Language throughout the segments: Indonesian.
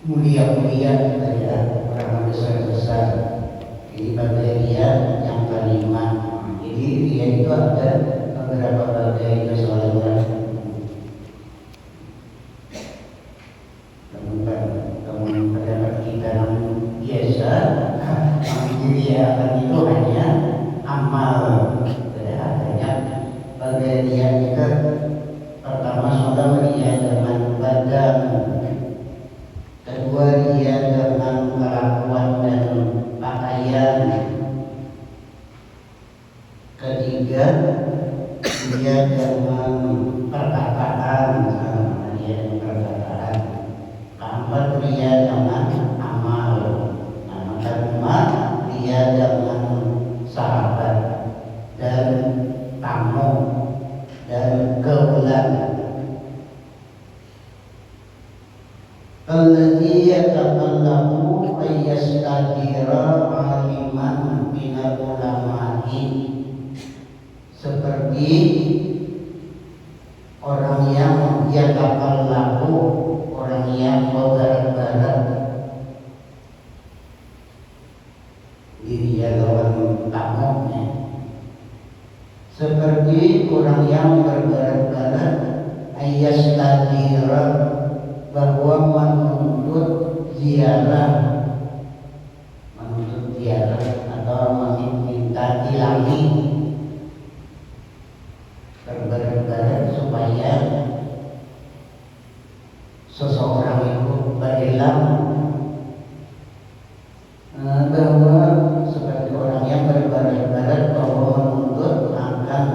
mulia-mulia ya, orang besar-besar. Ini bagian yang kelima. Jadi dia itu ada beberapa bagian kesolehan. Namun pada kita biasa, memuliakan itu hanya amal. Adanya bagian itu pertama sudah dia dengan badan, kedua dia dengan kelakuan dan pakaian, ketiga dia dengan perkataan, keempat dia dengan amal, kelima dia dengan sahabat dan tamu dan keulan. Alladzi yatakallamu ayyastadira aliman minal ulama'i, seperti orang yang yatakallamu, orang yang barat-barat diri lawan tamunya, seperti orang yang berbarat-barat ayyastadira, bahwa menuntut ziarah atau meminta tilangi, berbarat-barat supaya seseorang itu berilam bahwa seperti orang yang berbarat-barat bahwa menuntut akan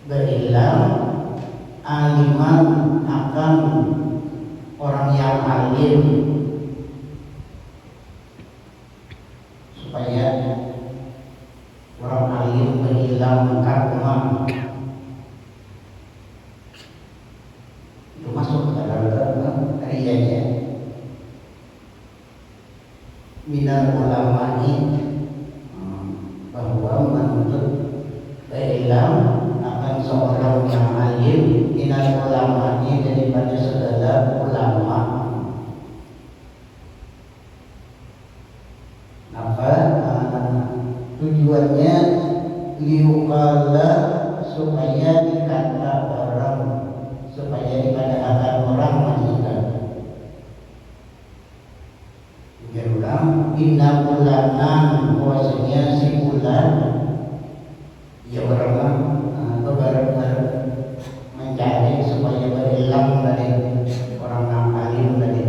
berilam aliman akan orang yang alim, supaya orang alim berilam karma. Itu masuk ke dalam rianya minal ulama'i, bahwa menuntut berilam akan seorang yang alim minal ulama'i, daripada segala ulama. Apa tujuannya? Liuqala, supaya dikata orang, supaya dikatakan orang maksudnya. Biar orang inna bulanan, bahwasanya si bulan ya orang beberapa mencari supaya berhilang dari orang yang alim tadi.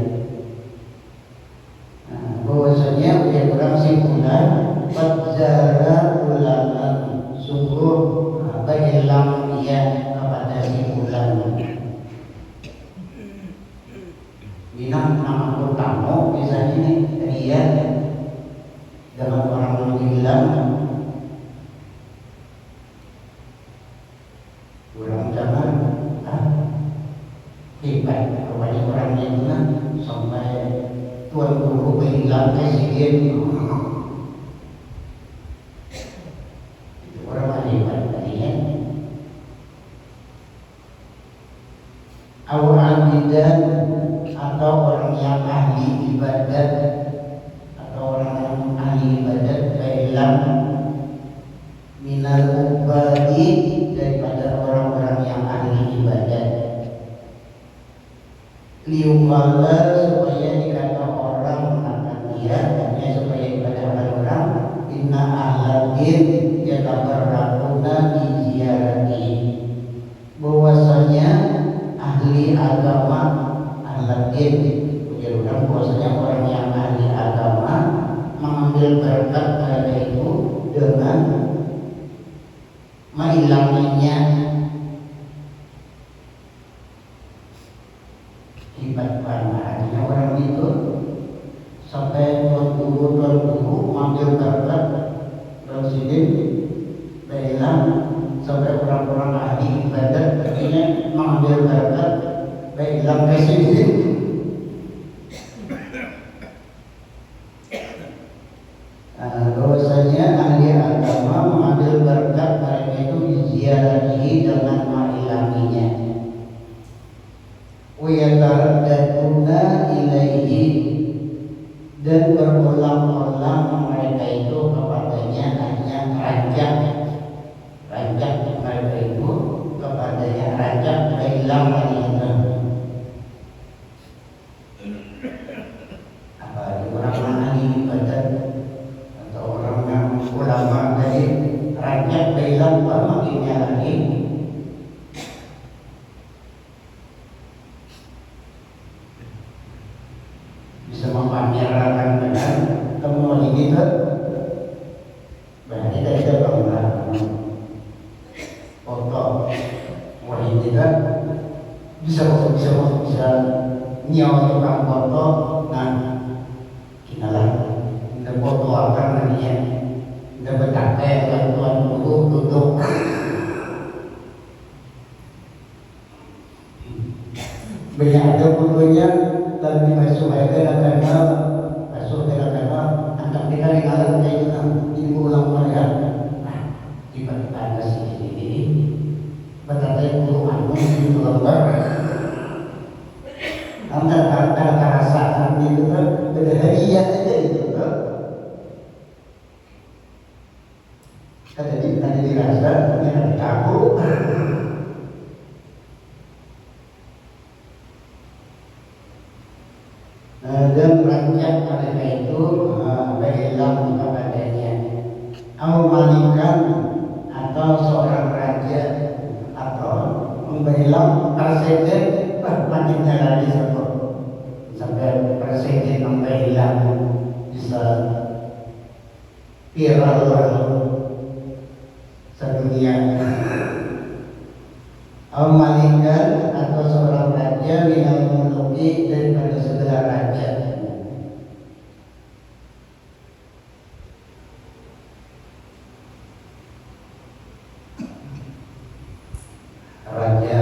Bahwasanya dia orang simpulan fadzara ulanan, sungguh berhilang dia kepada simpulan. Minang nama tamu misalnya ini dia dengan orang yang hilang. Orang zaman hebat, rupanya orang itu sampai tuan guru bilang presiden. Itu orang hebat tadinya. Awabidan, atau orang yang ahli ibadat, atau orang yang ahli ibadat bilang minal ubadi, daripada orang-orang yang ahli ibadat. Liuqala, supaya dikata orang akan dia, hanya supaya dikatakan orang inna ahlal din yatabarrakuna bi ziyarati, bahwasanya ahli agama, ahlal din ujar orang, bahwasanya orang yang ahli agama mengambil berkat pada itu dengan mengilanginya. Hebat banget artinya orang itu, sampai tuan guru mengambil berkat presiden bilang, sampai orang-orang ahli ibadat artinya mengambil berkat bilang presiden. Bahwasanya ahli agama mengambil berkat mereka itu dengan mengilanginya. Wiyataraddatuna bisa memamerkan dengan kamu gitu. Berarti dari itu bangunan foto wahid kita bisa nyawa tukang foto. Nah kinalah kita foto akan nantinya kita berkata kan tuan guru duduk banyak ada fotonya dan dimasuk aja karena masuk karena anak kita yang alam kayak itu kan ibu ulang mereka. Nah tiba-tiba ada ini berkata guru anu di lembar antara rasa itu kan beda hadiah aja gitu kan. Ada dirasa yang takut. Dan rakyat mereka itu berhilang kepadanya. Malikan atau seorang raja atau memberhilang presiden makinnya lagi sampai presiden memberhilang bisa viral sedunia. Malikan atau seorang raja minal muluki daripada segala raja. Raja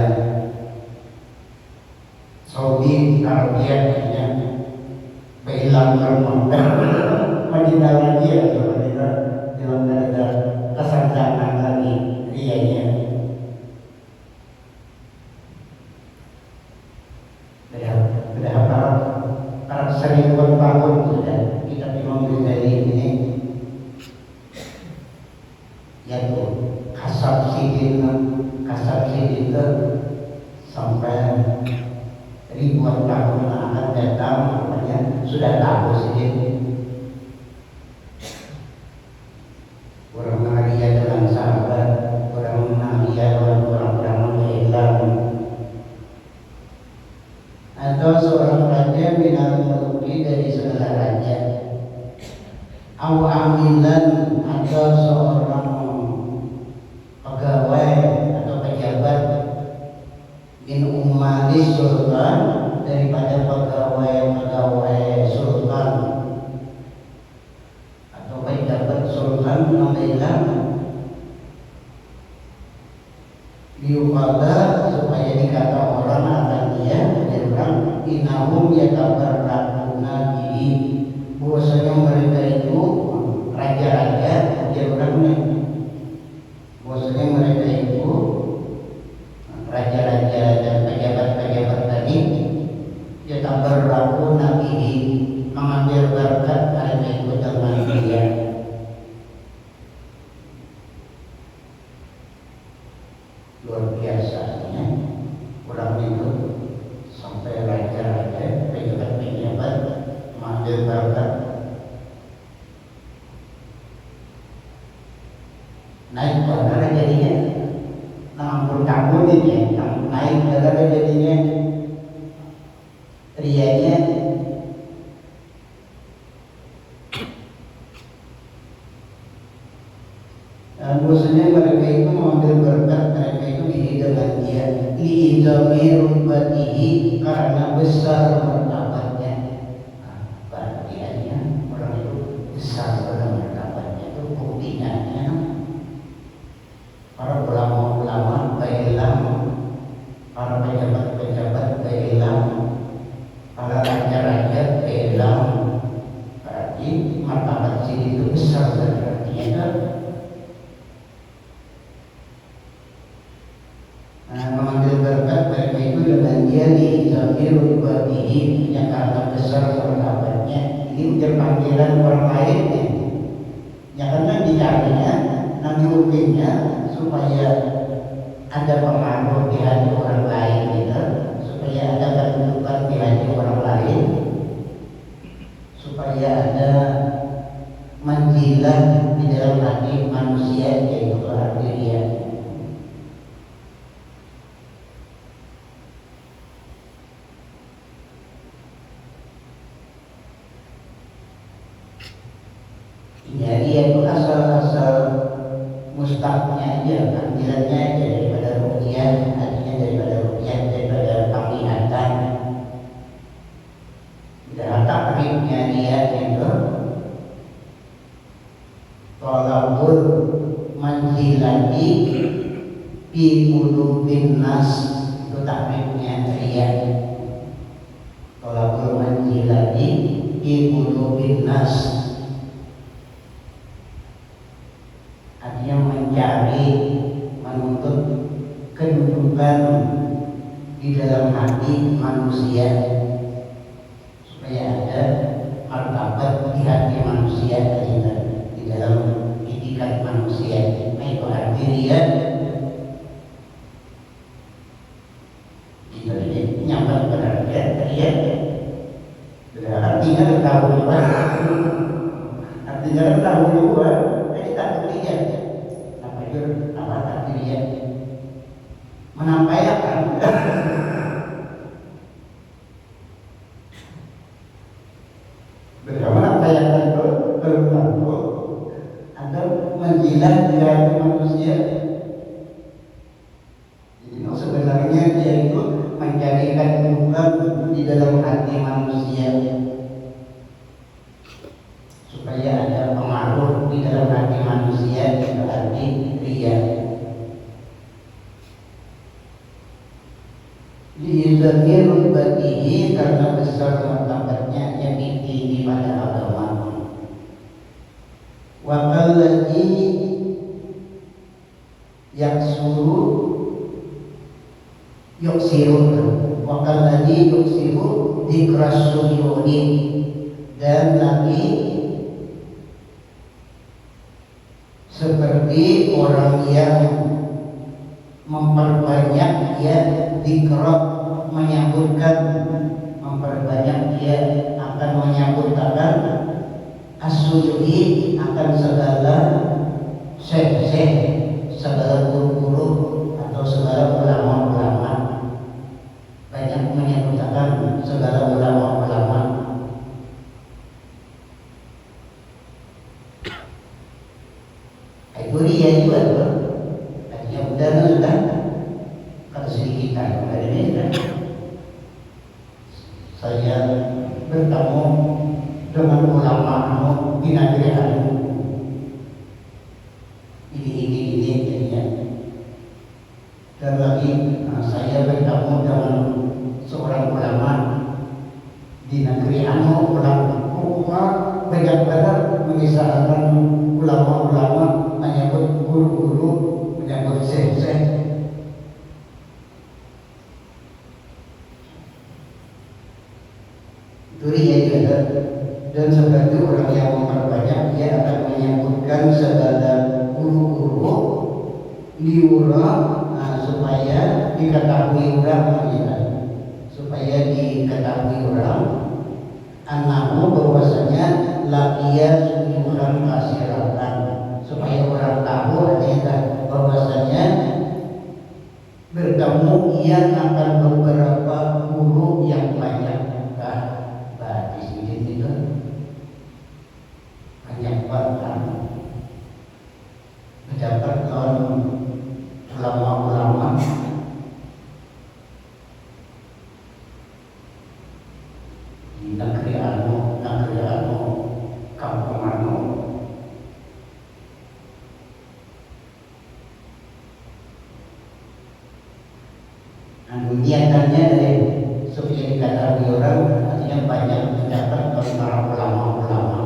Saudi Arabia berhilang Madinah lagi atau Madinah dalam negara kesanjangan lagi rianya. Para seribuan tahun sudah kita memang dari ini yaitu kasab sidin itu sampai ribuan tahun akan datang namanya sudah tahu sidin orang mengaria dengan sahabat orang mengaria orang-orang menghilang atau seorang raja minal muluki dari segala raja amilan atau seorang pegawai atau pejabat min umalis sultan daripada pegawai sultan atau pejabat sultan menghilang diupada supaya dikata orang akan dia orang inahum yatabarrakuna bihi bahwasanya mereka itu raja-raja dia orangnya bahwasanya mereka itu raja-raja dan pejabat-pejabat tadi yatabarrakuna bihi mengambil berkat mereka itu dengan dia. Luar biasanya orang itu sampai raja-raja pejabat-pejabat mengambil berkat naik bandara jadinya 60 tahun ini naik bandara jadinya rianya bahwasanya mereka itu mengambil berkat mereka itu dengan dia li'idami rubatihi karena besar martabatnya. Berarti orang itu besar pada martabatnya itu buktinya para ulama-ulama berhilang, para pejabat-pejabat berhilang, para raja-raja berhilang. Berarti martabat sini itu besar dan artinya mengambil berkat mereka itu dengan dia diizami rubatihi yang karena besar martabatnya. Ini ujar panggilan orang lain ya karena dicarinya nabi upingnya supaya ada pengaruh di hati orang lain gitu, supaya ada kedudukan di hati orang lain, supaya ada manjilah di dalam hati manusia yaitu arti dia. dia itu asal-asal mustaqnya aja, panggilannya aja daripada ruqyah, artinya daripada ruqyah, daripada penglihatan. Dan takribnya dia itu tolabul manzilati fi qulubin nas, itu takribnya dia. Tolabul manzilati fi qulubin nas, artinya mencari, menuntut kedudukan di dalam hati manusia, supaya ada martabat di hati manusia, di dalam itikat manusia. Nah, itu arti dia itu nyampe berarti dia artinya tahu juga, artinya tahu juga, jadi tak dia apa itu apa arti dia menampaikan bagaimana tayangan itu berlaku agar menjilat di hati manusia. Jadi sebenarnya dia itu mencarikan kedudukan di dalam hati manusia, supaya ada pengaruh di dalam hati manusia, itu arti ria. Liizami rutbatihi, karena besar martabatnya yang tinggi pada agama. Wa kalladzi yaksuru yuksiru, wa kalladzi yuksiru dzikras suyuni, dan lagi seperti orang yang memperbanyak dia dzikra, menyebutkan, memperbanyak dia akan menyebutkan as-suyuhi, akan segala syekh-syekh, segala guru-guru atau segala ulama-ulama, banyak menyebutkan segala ulama-ulama. Itu dia juga tuh. Artinya sudah kata sedikitan hari ini sudah. Saya bertemu dengan ulama di negeri anu ini jadinya. Dan lagi saya bertemu dengan seorang ulama di negeri anu, ulama banyak banget mengisahkan ulama-ulama, menyebut guru-guru, menyebut syekh-syekh. Itu dia juga. Dan seperti orang yang memperbanyak, dia akan menyebutkan segala guru-guru liura, supaya diketahui orang, supaya diketahui orang anakmu bahwasanya lakia suyuhan kasiratan, supaya orang tahu adalah bahwasanya bertemu ia akan beberapa guru yang banyak. Di sini itu banyak banget mendapatkan ulama-ulama di negeri anu, kampung anu. Niatannya dari supaya diketahui orang, artinya banyak mendapat para ulama-ulama.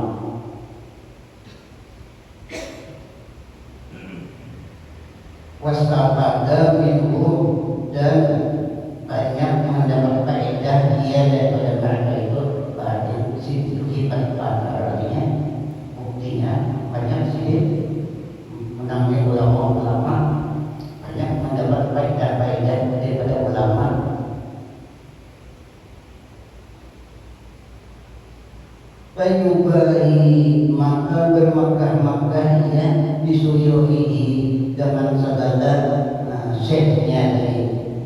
Wastabada minhum, dan banyak mendapat faedah dia daripada mereka itu. Berarti sifat artinya buktinya banyak sih menamai ulama-ulama, banyak mendapat faedah daripada ulama. Fayubahi, maka bermakah-makah ya disuyuhi dengan segala syekhnya,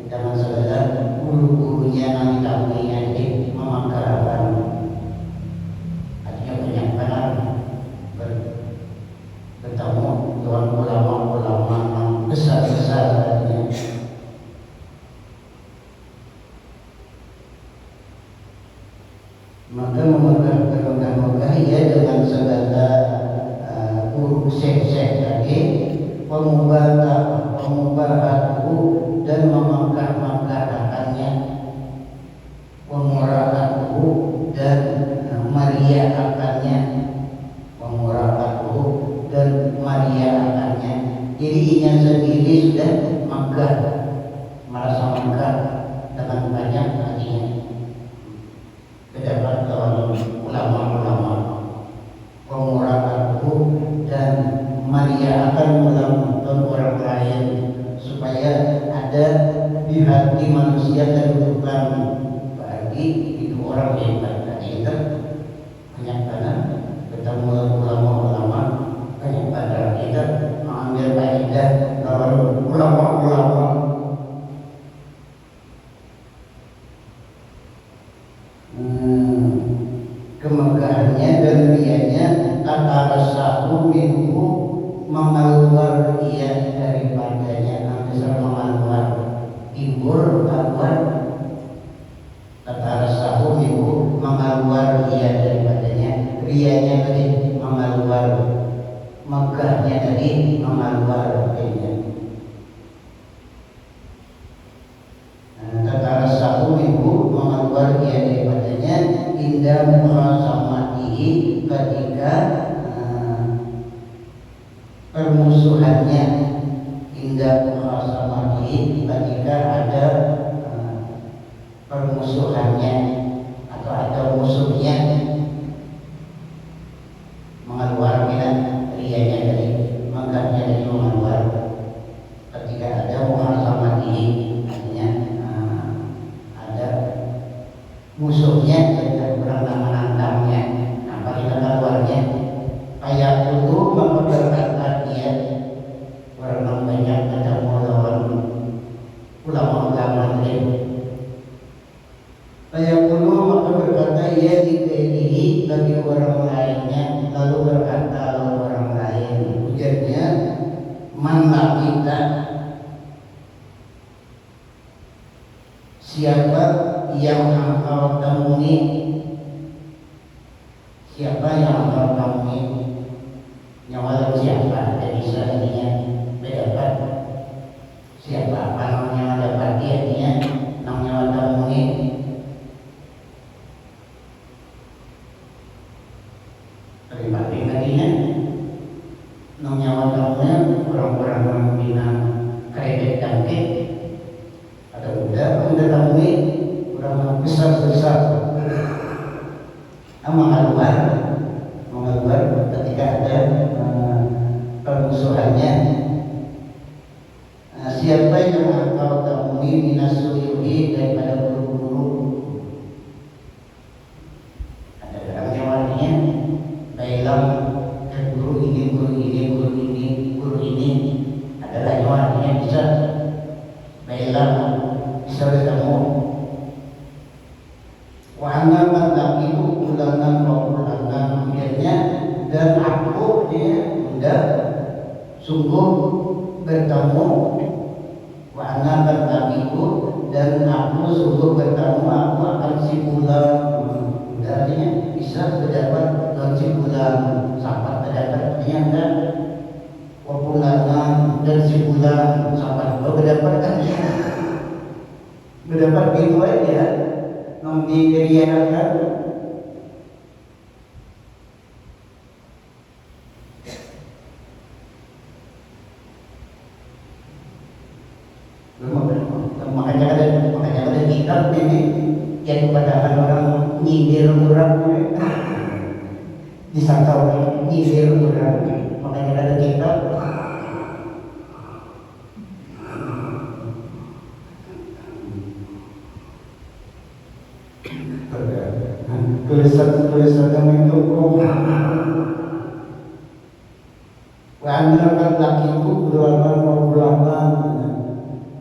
dengan segala guru-gurunya yang ditahuinya, memakarkan. Artinya banyak benar maka memegah ia dengan segala huruf syekh tadi, pemubahatuhu dan memegah-megahkannya, pemurahatuhu dan meriahkannya, pemurahatuhu dan meriahkannya. Dirinya sendiri sudah megah, merasa megah dengan banyak artinya. Terdapat kawan ulama-ulama pemurahatuhu dan meriahkan ulama orang lain supaya ada di hati manusia kedudukan bagi itu orang hebat. Tadi itu banyak banget ketemu ulama-ulama, banyak banget kita mengambil faedah dari ulama-ulama. Kemegahannya dan rianya kata rasahu minhu mengeluar ia daripadanya, nanti mengeluar timbul keluar. Kata rasahu minhu mengeluar ia daripadanya, rianya tadi mengeluar, megahnya tadi mengeluar darinya. Kata rasahu minhu mengeluar ia daripadanya indah muhasamatihi ketika permusuhannya, indah muhasamatihi ketika ada permusuhannya atau ada musuhnya, mengeluar dengan rianya dari megahnya dari mengeluar ketika ada muhasamatihi, artinya ada musuhnya dan orang menantangnya. Nah, bagaimana keluarnya? Kayak itu memperkata dia orang banyak ketemu lawan ulama-ulama lain. Kayak dulu maka berkata ia dikelilingi bagi orang lainnya, lalu berkata lawan orang lain, ujarnya mana kita, siapa yang engkau temui, siapa yang engkau temui, nyawa siapa, dan bisa artinya berdapat siapa, kalau nyawa dapat dia artinya nang nyawa temui. Terima artinya nang nyawa temui orang-orang yang bilang kredit tangkit atau udah temui orang besar-besar mengeluar ketika ada permusuhannya. Siapa yang engkau temui minasuyuhi daripada guru-guru, ada orang nyawanya bilang guru ini, guru ini, guru ini, guru ini adalah nyawanya bisa bilang bisa ketemu. Wahana laki itu ulangan akhirnya, dan aku dia sudah sungguh bertemu. Wahana laki itu dan aku sungguh bertemu, aku akan simpulan. Artinya bisa berdapat dan simpulan sampai berdapat artinya ada wapulangan dan simpulan sampai berdapat kan berdapat gitu aja. Dikiriakan makanya ada kitab ini yang kepada orang nyindir orang disangka orang nyindir orang, makanya ada kitab. Tulisan yang mendukung wa'andalkan laki itu bulanan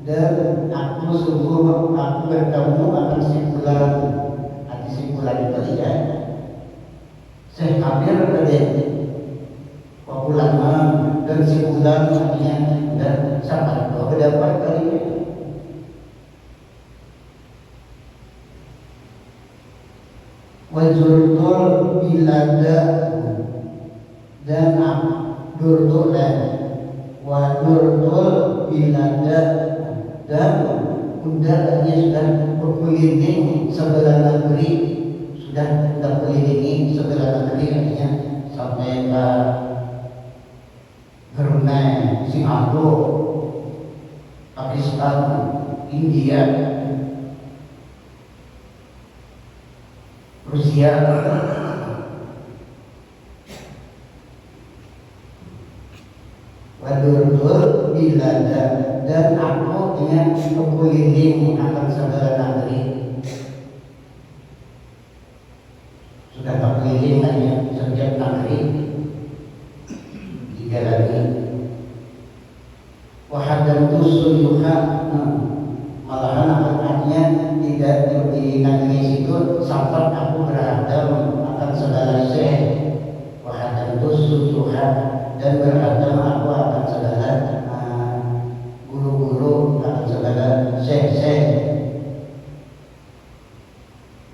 dan aku sungguh aku bertemu akan simpulan. Arti simpulan itu ya saya hampir tadi wa'ulaman dan simpulan artinya dan sampai kalau dapat kali ini. wazurtul bilada dan durtul wadurtul bilada dan artinya sudah berkeliling sebelah negeri, sudah berkelilingi sebelah negeri, artinya sampai ke Brunei, Singapura, Pakistan, India, Rusia, wadurdur bilada dan aku dengan berkeliling akan segala negeri, sudah berkeliling hanya setiap negeri dijalani. Wahadam tusuyuha, malahan artinya tidak di negeri situ sampai aku berhadam akan segala syekh. Wahadam tusuyuha dan berhadam aku akan segala guru-guru, akan segala syekh-syekh.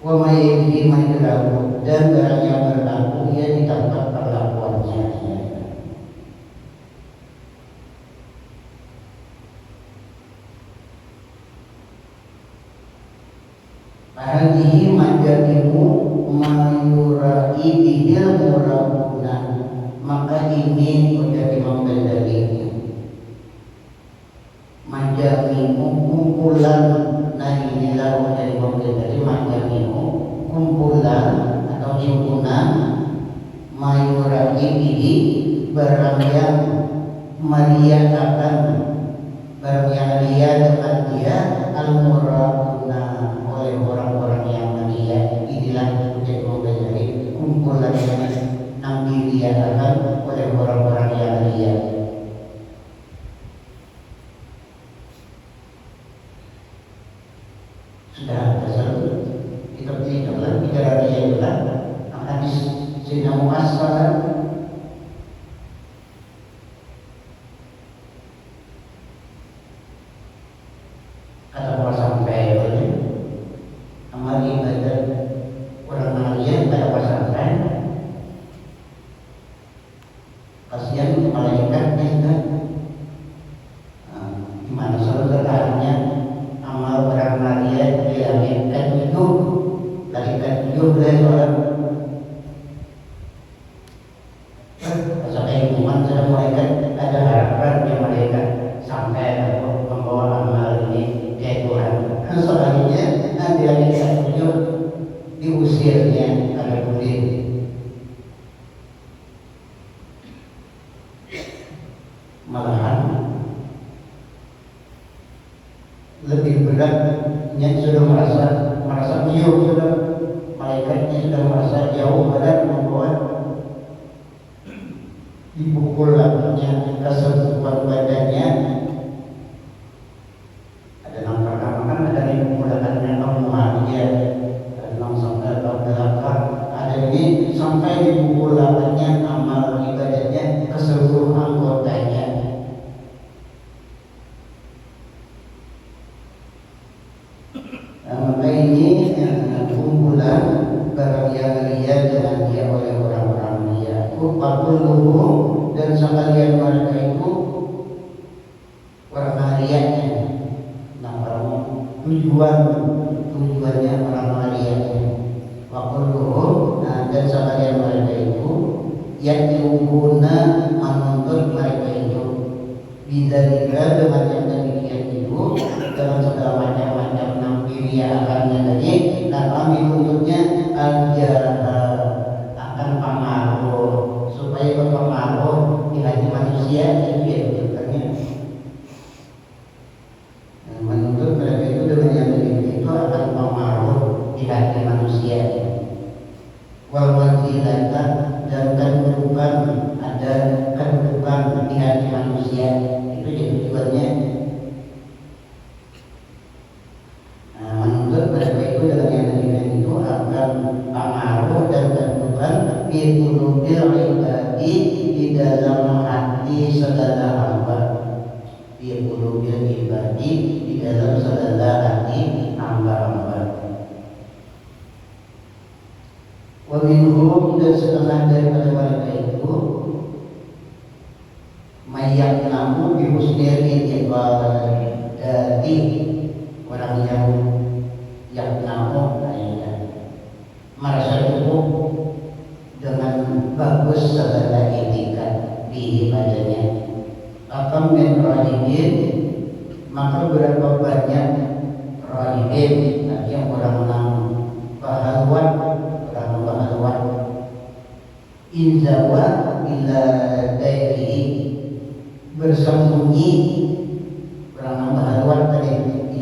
Wa mayyihi majrahu dan barang yang berlaku ia di tempat perlakuannya. Hadhihi majalimu mayurai bihil murabuna, maka ini menjadi membedalinya. Majalimu kumpulan, nah inilah menjadi membedali majalimu kumpulan atau himpunan mayurai bihi barang yang meriakan, barang yang ria dengan dia al-murabuna oleh orang-orang yang mulia. Inilah menjadi membedali kumpulan yang diriakan oleh orang-orang yang ria. Sudah ada selalu kita bicara bicara dia juga hadis Sayyidina Mu'adz kata para sampai amal ibadah orang manusia pada pesantren, kasihan malaikatnya kan, gimana saudaranya amal orang manusia dilangitkan hidup, langitkan hidup dari orang sampai iman sudah malaikat ada harapan yang malaikat sampai membawa amal ini ke Tuhan. Soalnya dia hidup diusirnya ada boleh. Malahan lebih beratnya sudah merasa biur, sudah malaikatnya sudah merasa jauh berat membawa dipukul lakinya keseluruhan badannya. Ada yang pertama kan ada yang menggunakan normal dia, sampai belakang, ada ini sampai dipukul lakinya amal ibadahnya ke seluruh anggotanya. Maka ini kumpulan barang yang ria dengan dia oleh orang-orang ria. Kupakuluhu dan sekalian mereka itu orang rianya. Nah, tujuannya orang rianya. Wakuluhu dan sekalian mereka itu yang diungguna menuntut mereka itu bidalika dengan yang demikian itu dengan segala macam-macam nampiriakannya tadi. Nah, kami tuntutnya al-jarah akan pengaruh supaya berpengaruh di hati manusia. Itu ya tujuannya. Menuntut mereka itu dengan yang demikian itu akan pengaruh di hati manusia. Walwajilata dan kedudukan, ada kedudukan di hati manusia. Itu ya tujuannya. Menuntut mereka itu dengan yang demikian itu akan pengaruh dan kedudukan di qulubil ibadi, di dalam hati segala hamba. Peminhum dan setengah daripada mereka itu mayat namu bihusnil dari orang yang namu merasa cukup dengan bagus segala etikat di padanya. Akan min rahibin, maka berapa banyak rahibin, artinya orang yang pahlawan, orang pahlawan inzawa ila dairi, bersembunyi orang pahlawan tadi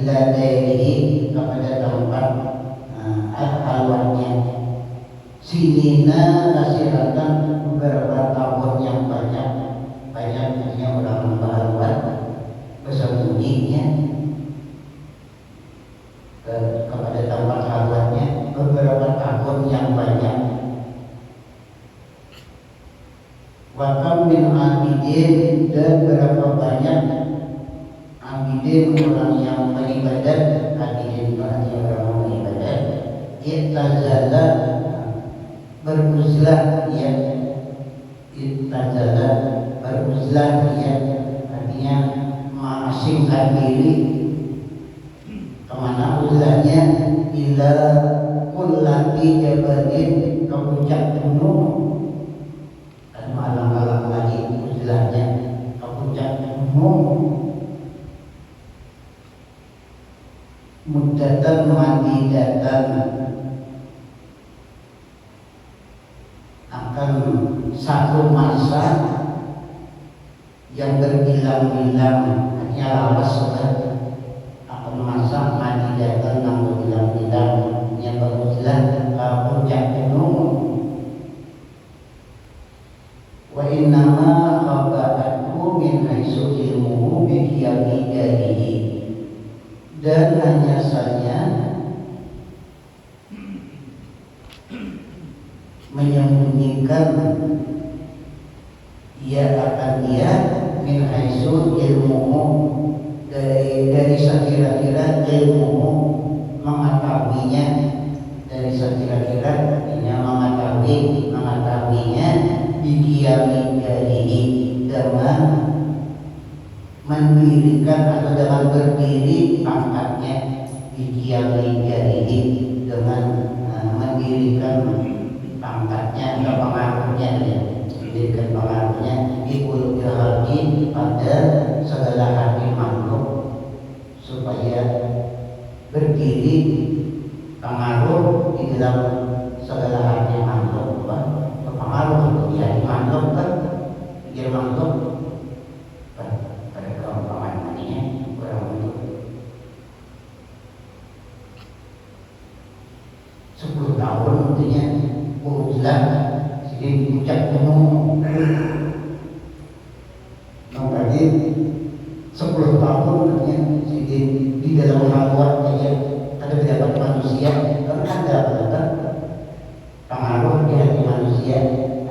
ila dairi kepada tempat pahlawannya. Sinina kasiratan, beberapa tahun yang banyak artinya orang pahlawan bersembunyinya kepada tempat pahlawannya beberapa tahun yang banyak. Wakam min abidin, dan berapa banyak abidin orang yang beribadat. Abidin berarti orang beribadat. Ittazala, beruzlah ya. Ittazala, beruzlah ya, artinya mengasingkan diri. Kemana uzlahnya? Ila kullati jabalin, ke puncak gunung. Alang-alang lagi uzlahnya ke puncak gunung. Muddatan madidatan, akan satu masa yang berbilang-bilang, hanya lawas akan masa madidatan yang berbilang-bilang, yang beruzlah ke puncak gunung. Wa innama khaba'atku min haitsu ilmuhu bi qiyami darihi, dan hanya saja menyembunyikan ia akan dia min haitsu ilmuhu, dari sekira-kira ilmuhu mengetahuinya, dari sekira-kira mengetahuinya biqiyami darihi, dengan mendirikan atau dengan berdiri pangkatnya. Biqiyami darihi, dengan mendirikan pangkatnya atau pengaruhnya ya. Mendirikan pengaruhnya di qulubil khalqi, pada segala hati makhluk, supaya berdiri pengaruh di dalam segala hati makhluk. Pengaruh di hati makhluk kan, pikir makhluk pada keumpangan ini kurang untuk 10 tahun tentunya uzlah jadi di puncak gunung. Berarti 10 tahun tentunya jadi di dalam halwat saja ada pejabat manusia, karena ada pengaruh di hati manusia,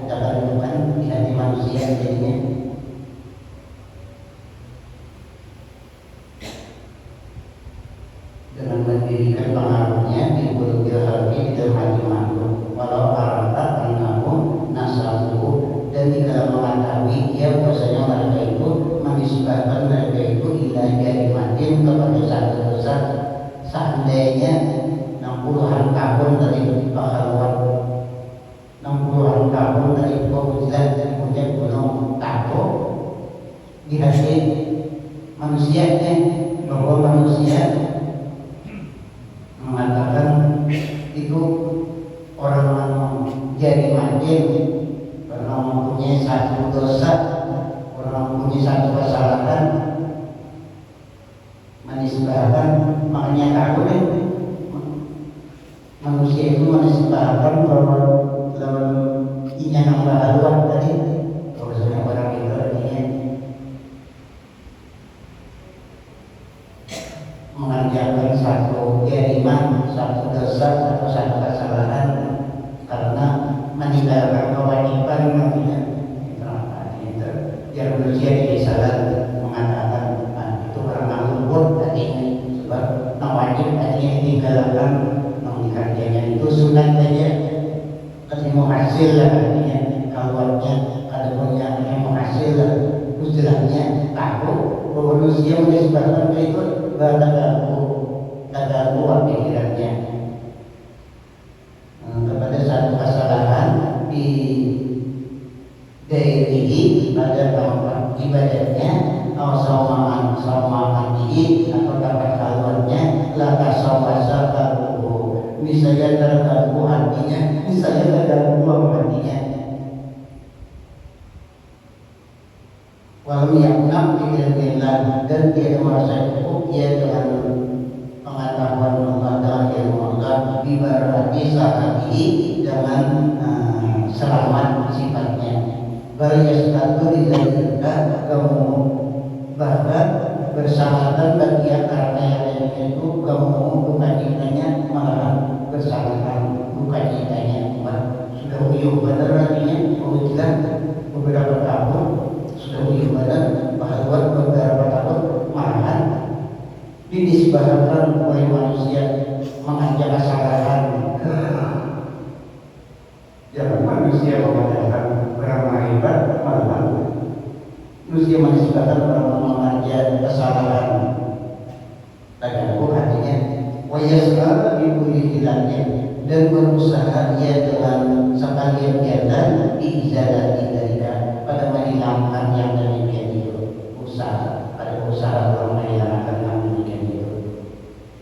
ada kedudukan di hati manusia jadinya. Dengan mendirikan pengaruhnya di qulubil khalqi, di dalam hati makhluk. Walau arata annahu nasabuhu, dan jika mengetahui ia bahwasanya mereka itu menisbahkan mereka itu ila jarimatin, kepada satu dosa. Seandainya 60-an tahun dari pahlawan, 60-an tahun dari uzlah dan puncak gunung Tato, di hati manusianya, bahwa manusia mengatakan itu orang yang jadi makin karena mempunyai satu dosa, orang mempunyai satu kesalahan, menisbahkan. Makanya takut manusia itu menisbahkan bahwa dalam inyanan pahlawan tadi, bahwasanya orang itu artinya mengerjakan satu jariman, satu dosa atau satu kesalahan karena meninggalkan kewajiban nantinya. Biar manusia jadi salah mengatakan itu orang lembut tadi, sebab wajib tadinya ditinggalkan, dikerjanya itu sunat saja. Kan menghasil lah artinya keluarnya kalau yang menghasil istilahnya tahu bahwa manusia menisbahkan itu terganggu pikirannya kepada satu kesalahan di dairihi pada tempat ibadahnya atau saumaan ini atau tempat keluarnya laka sawasa baruhu misalnya terganggu hatinya misalnya terganggu hatinya walau yaknam bi'ilmillah dan dia merasa cukup dia dengan pengetahuan Allah dan ilmu Allah bibarati sahatihi dengan selamat sifatnya baryastatu lidzalika kamu bahkan bersahabatan bagi karena yang lainnya itu kamu bukan cintanya malah bersahabatan bukan cintanya sudah uyuh benar artinya mengujikan beberapa tahun sudah uyuh benar bahwa beberapa tahun malahan dinisbahkan oleh manusia mengajak kesalahan jangan manusia mengatakan beramal hebat malah manusia menisbahkan mengajak kesalahan terganggu hatinya wayasra dibuli hilangnya dan berusaha ia dengan sekalian biarkan diizalati dari pada menghilangkan yang demikian itu usaha orang menghilangkan yang demikian itu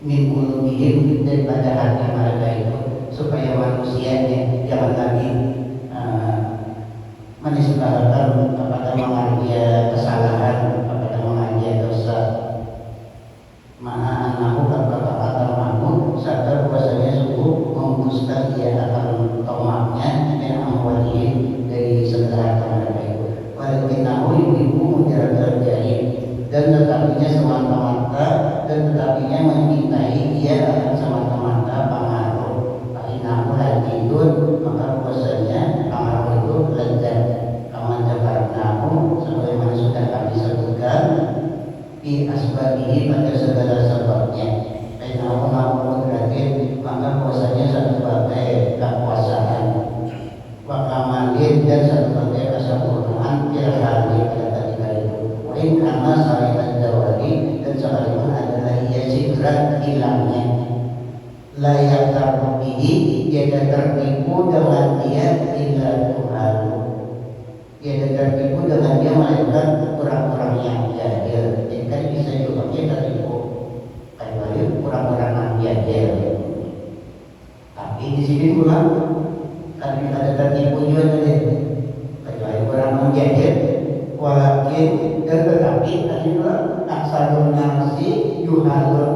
min qulubihim daripada hati mereka itu supaya manusianya jangan lagi menisbahkan kepada mengajar kesalahan kepada mengajar dosa maha anahu kata mahu sadar bahwasanya sungguh menghembuskan dia akan tomaknya dan amwalihim dari segala harta mereka itu walaupun nahu ibu mujarab jahil dan tetapinya semata-mata dan tetapinya mencintai dia akan semata-mata pengaruh nahu hadidun maka bahwasanya pengaruh itu lezat kama jakarnahu sebagaimana sudah kami sebutkan di asbabihi pada segala sebabnya nahu mudratin maka bahwasanya sebagai kekuasaan wa kamalin dan sebagai kesempurnaan ilhami pada ketika itu wain karena syariat zawali dan sekalipun adalah ia sidrat hilangnya layak terbihi dia tertipu dengan dia illa Tuhan dia tertipu dengan dia melakukan kurang-kurang yang jahil jadi kan bisa juga dia tertipu kayak kurang-kurang yang jahil tapi di sini pulang kan ada tertipu juga tadi kecuali kurang menjahil walakin dan tetapi tadi pulang aksarun nasi yuhalun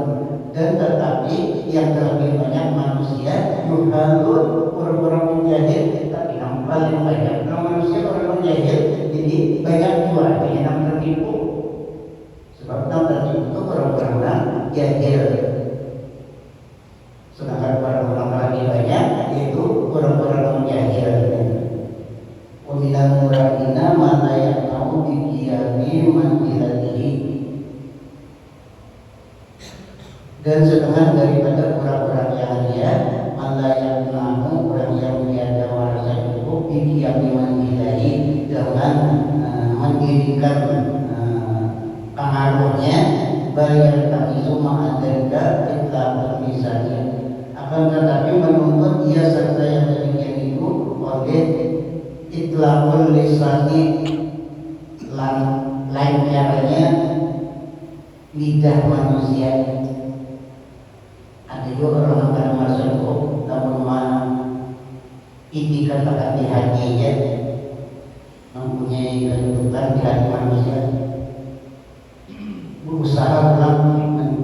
dan tetapi yang terlebih banyak manusia yuhalun orang-orang menjahil tapi yang paling banyak manusia orang menjahil jadi banyak juga yang tertipu sebab yang tertipu itu orang-orang jahil sedangkan orang-orang lagi banyak yaitu orang-orang menjahil waminal murahina mana yang mau dikiyami manjilatihi dan setengah daripada orang-orang yang dia malah yang namu orang yang tiada merasa cukup dikiyami manjilahi dengan mendirikan pengaruhnya bayar kami semua adanya kita misalnya akan tetapi menuntut dia serta yang demikian itu oleh itlaqul lisani lancarnya lidah manusia. Ada juga orang akan merasa cukup namun itikan bakat di hatinya mempunyai kedudukan di hati manusia berusaha ulang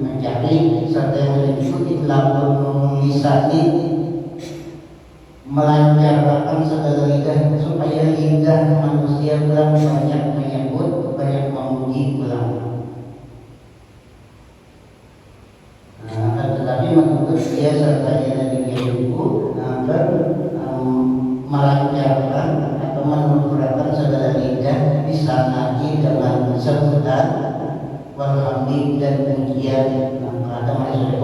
mencari serta yang menuju itlaqul lisani melancarkan segala lidah supaya lidah manusia ulang banyak menyebut banyak memuji ulang. Tetapi menurut dia serta yang demikian itu akan melancarkan atau menurunkan segala lidah disanai dengan sebutan walhamdulillah dan pujian. Kata manusia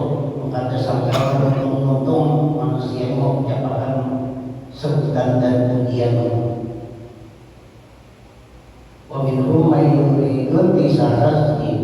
kata sampai untung manusia mau mengucapkan sebutan dan wa minhum may yuridun bi sarasihim